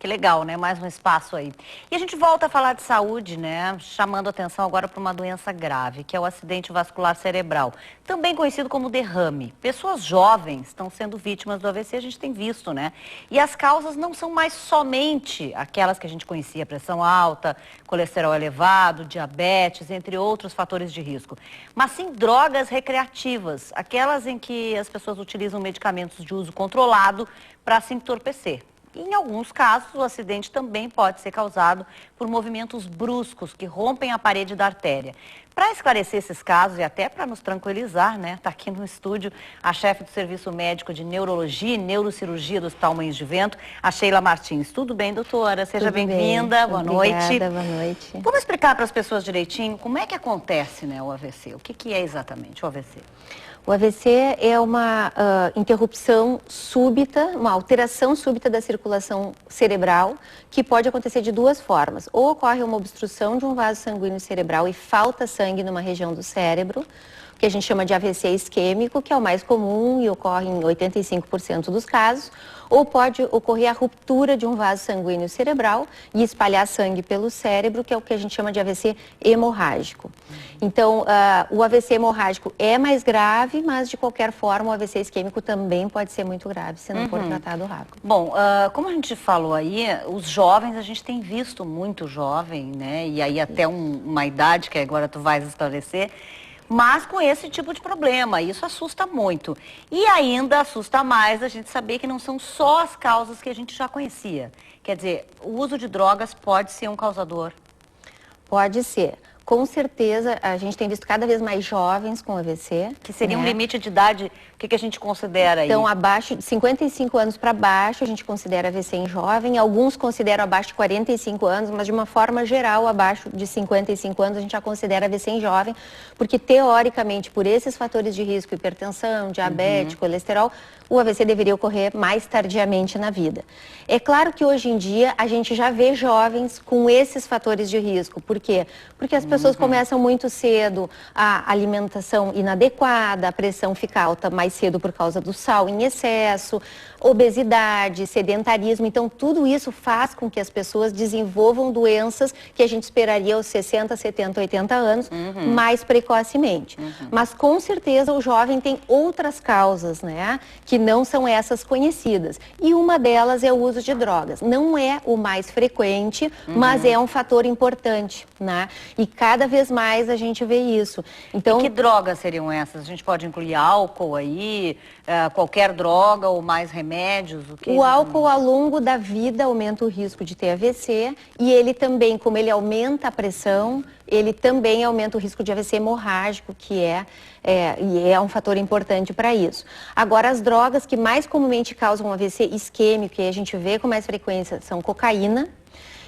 Que legal, né? Mais um espaço aí. E a gente volta a falar de saúde, né? Chamando atenção agora para uma doença grave, que é o acidente vascular cerebral, também conhecido como derrame. Pessoas jovens estão sendo vítimas do AVC, a gente tem visto, né? E as causas não são mais somente aquelas que a gente conhecia, pressão alta, colesterol elevado, diabetes, entre outros fatores de risco, mas sim drogas recreativas, aquelas em que as pessoas utilizam medicamentos de uso controlado para se entorpecer. Em alguns casos, o acidente também pode ser causado por movimentos bruscos que rompem a parede da artéria. Para esclarecer esses casos e até para nos tranquilizar, né? Está aqui no estúdio a chefe do Serviço Médico de Neurologia e Neurocirurgia do Hospital Moinhos de Vento, a Sheila Martins. Tudo bem, doutora? Seja bem-vinda. Boa noite. Obrigada, boa noite. Vamos explicar para as pessoas direitinho como é que acontece, né, o AVC? O que é exatamente o AVC? O AVC é uma interrupção súbita, uma alteração súbita da circulação cerebral, que pode acontecer de duas formas. Ou ocorre uma obstrução de um vaso sanguíneo cerebral e falta sangue numa região do cérebro, que a gente chama de AVC isquêmico, que é o mais comum e ocorre em 85% dos casos, ou pode ocorrer a ruptura de um vaso sanguíneo cerebral e espalhar sangue pelo cérebro, que é o que a gente chama de AVC hemorrágico. Então, o AVC hemorrágico é mais grave, mas de qualquer forma o AVC isquêmico também pode ser muito grave, se não for tratado rápido. Bom, como a gente falou aí, os jovens, a gente tem visto muito jovem, né? E aí até uma idade que agora tu vais esclarecer, mas com esse tipo de problema, isso assusta muito. E ainda assusta mais a gente saber que não são só as causas que a gente já conhecia. Quer dizer, o uso de drogas pode ser um causador? Pode ser. Com certeza, a gente tem visto cada vez mais jovens com AVC. Que seria um limite de idade, o que a gente considera aí? Então, abaixo de 55 anos para baixo, a gente considera AVC em jovem. Alguns consideram abaixo de 45 anos, mas de uma forma geral, abaixo de 55 anos, a gente já considera AVC em jovem, porque teoricamente, por esses fatores de risco, hipertensão, diabetes, colesterol, o AVC deveria ocorrer mais tardiamente na vida. É claro que hoje em dia a gente já vê jovens com esses fatores de risco. Por quê? Porque as pessoas começam muito cedo, a alimentação inadequada, a pressão fica alta mais cedo por causa do sal em excesso, obesidade, sedentarismo. Então, tudo isso faz com que as pessoas desenvolvam doenças que a gente esperaria aos 60, 70, 80 anos, mais precocemente. Mas, com certeza, o jovem tem outras causas, né, que não são essas conhecidas. E uma delas é o uso de drogas. Não é o mais frequente, mas é um fator importante, né? E cada vez mais a gente vê isso. Então, e que drogas seriam essas? A gente pode incluir álcool aí, qualquer droga ou mais remédios? O álcool ao longo da vida aumenta o risco de ter AVC e ele também, como ele aumenta a pressão, ele também aumenta o risco de AVC hemorrágico, que é um fator importante para isso. Agora, as drogas que mais comumente causam AVC isquêmico, que a gente vê com mais frequência, são cocaína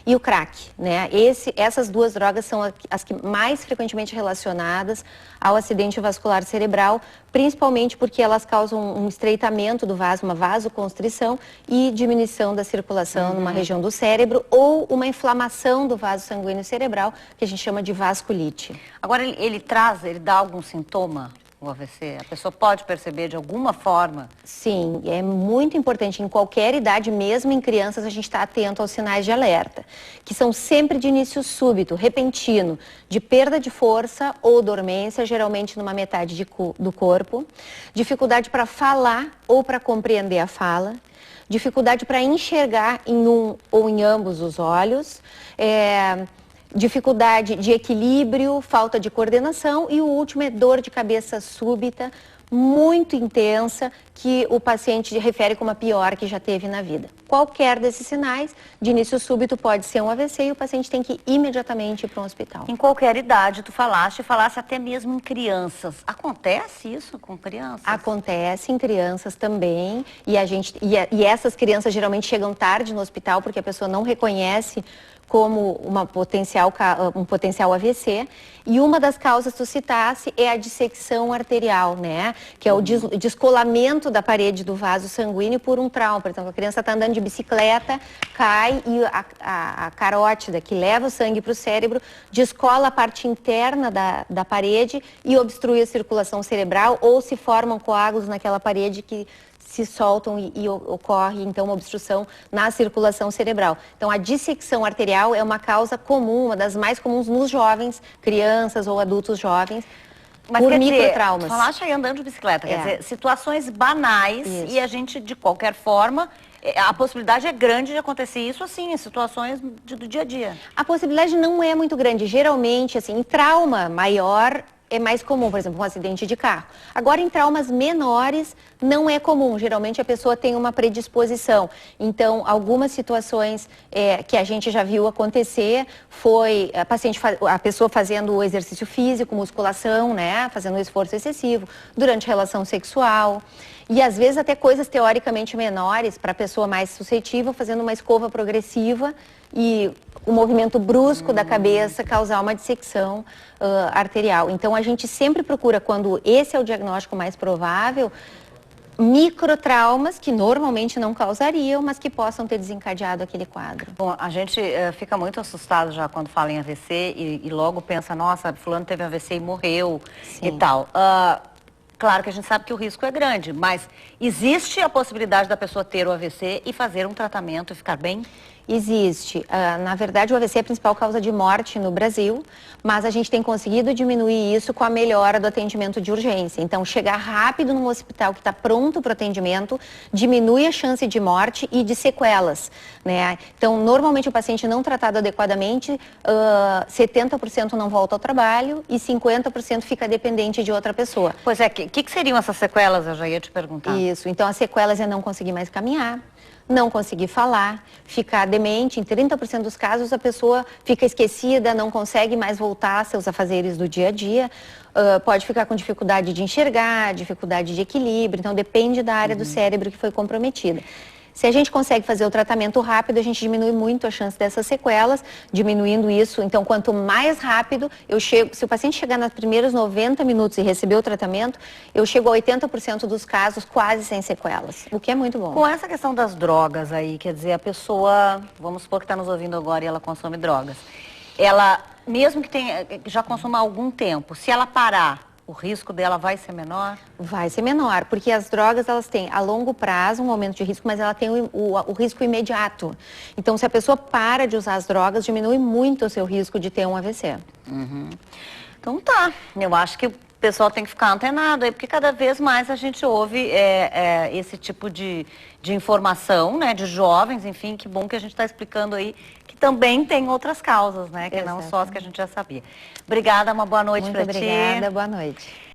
e o crack, né? Essas duas drogas são as que mais frequentemente relacionadas ao acidente vascular cerebral, principalmente porque elas causam um estreitamento do vaso, uma vasoconstrição e diminuição da circulação numa região do cérebro ou uma inflamação do vaso sanguíneo cerebral, que a gente chama de vasculite. Agora, ele dá algum sintoma? O AVC, a pessoa pode perceber de alguma forma? Sim, é muito importante. Em qualquer idade, mesmo em crianças, a gente está atento aos sinais de alerta, que são sempre de início súbito, repentino, de perda de força ou dormência, geralmente numa metade do corpo, dificuldade para falar ou para compreender a fala, dificuldade para enxergar em um ou em ambos os olhos, dificuldade de equilíbrio, falta de coordenação e o último é dor de cabeça súbita, muito intensa, que o paciente refere como a pior que já teve na vida. Qualquer desses sinais de início súbito pode ser um AVC e o paciente tem que imediatamente ir para um hospital. Em qualquer idade, tu falasse até mesmo em crianças. Acontece isso com crianças? Acontece em crianças também e essas crianças geralmente chegam tarde no hospital porque a pessoa não reconhece como um potencial AVC. E uma das causas que tu citasse é a dissecção arterial, né? Que é o descolamento da parede do vaso sanguíneo por um trauma. Por exemplo, a criança está andando de bicicleta, cai e a carótida, que leva o sangue para o cérebro, descola a parte interna da parede e obstrui a circulação cerebral ou se formam coágulos naquela parede que se soltam e ocorre, então, uma obstrução na circulação cerebral. Então, a dissecção arterial é uma causa comum, uma das mais comuns nos jovens, crianças ou adultos jovens, mas por quer dizer, microtraumas. falaste aí andando de bicicleta, quer dizer, situações banais e a gente, de qualquer forma, a possibilidade é grande de acontecer isso, assim, em situações do dia a dia. A possibilidade não é muito grande. Geralmente, assim, em trauma maior é mais comum, por exemplo, um acidente de carro. Agora, em traumas menores, não é comum. Geralmente, a pessoa tem uma predisposição. Então, algumas situações que a gente já viu acontecer foi a pessoa fazendo o exercício físico, musculação, né? Fazendo um esforço excessivo, durante relação sexual. E, às vezes, até coisas teoricamente menores, para a pessoa mais suscetível, fazendo uma escova progressiva e o movimento brusco da cabeça causar uma dissecção arterial. Então, a gente sempre procura, quando esse é o diagnóstico mais provável, microtraumas que normalmente não causariam, mas que possam ter desencadeado aquele quadro. Bom, a gente fica muito assustado já quando fala em AVC e logo pensa, nossa, fulano teve AVC e morreu. Sim. E tal. Claro que a gente sabe que o risco é grande, mas existe a possibilidade da pessoa ter o AVC e fazer um tratamento e ficar bem? Existe. Na verdade, o AVC é a principal causa de morte no Brasil, mas a gente tem conseguido diminuir isso com a melhora do atendimento de urgência. Então, chegar rápido num hospital que está pronto para o atendimento diminui a chance de morte e de sequelas, né? Então, normalmente o paciente não tratado adequadamente, 70% não volta ao trabalho e 50% fica dependente de outra pessoa. Pois é, o que seriam essas sequelas? Eu já ia te perguntar. Isso. Então, as sequelas é não conseguir mais caminhar, não conseguir falar, ficar demente. Em 30% dos casos, a pessoa fica esquecida, não consegue mais voltar a seus afazeres do dia a dia. Pode ficar com dificuldade de enxergar, dificuldade de equilíbrio. Então, depende da área do cérebro que foi comprometida. Se a gente consegue fazer o tratamento rápido, a gente diminui muito a chance dessas sequelas, diminuindo isso. Então, quanto mais rápido eu chego, se o paciente chegar nos primeiros 90 minutos e receber o tratamento, eu chego a 80% dos casos quase sem sequelas, o que é muito bom. Com essa questão das drogas aí, quer dizer, a pessoa, vamos supor que está nos ouvindo agora e ela consome drogas, ela, mesmo que já consuma há algum tempo, se ela parar, o risco dela vai ser menor? Vai ser menor, porque as drogas, elas têm a longo prazo um aumento de risco, mas ela tem o risco imediato. Então, se a pessoa para de usar as drogas, diminui muito o seu risco de ter um AVC. Uhum. Então tá, eu acho que o pessoal tem que ficar antenado aí, porque cada vez mais a gente ouve esse tipo de informação, né, de jovens, enfim, que bom que a gente está explicando aí que também tem outras causas, né, que não só as que a gente já sabia. Obrigada, uma boa noite para ti. Muito obrigada, boa noite.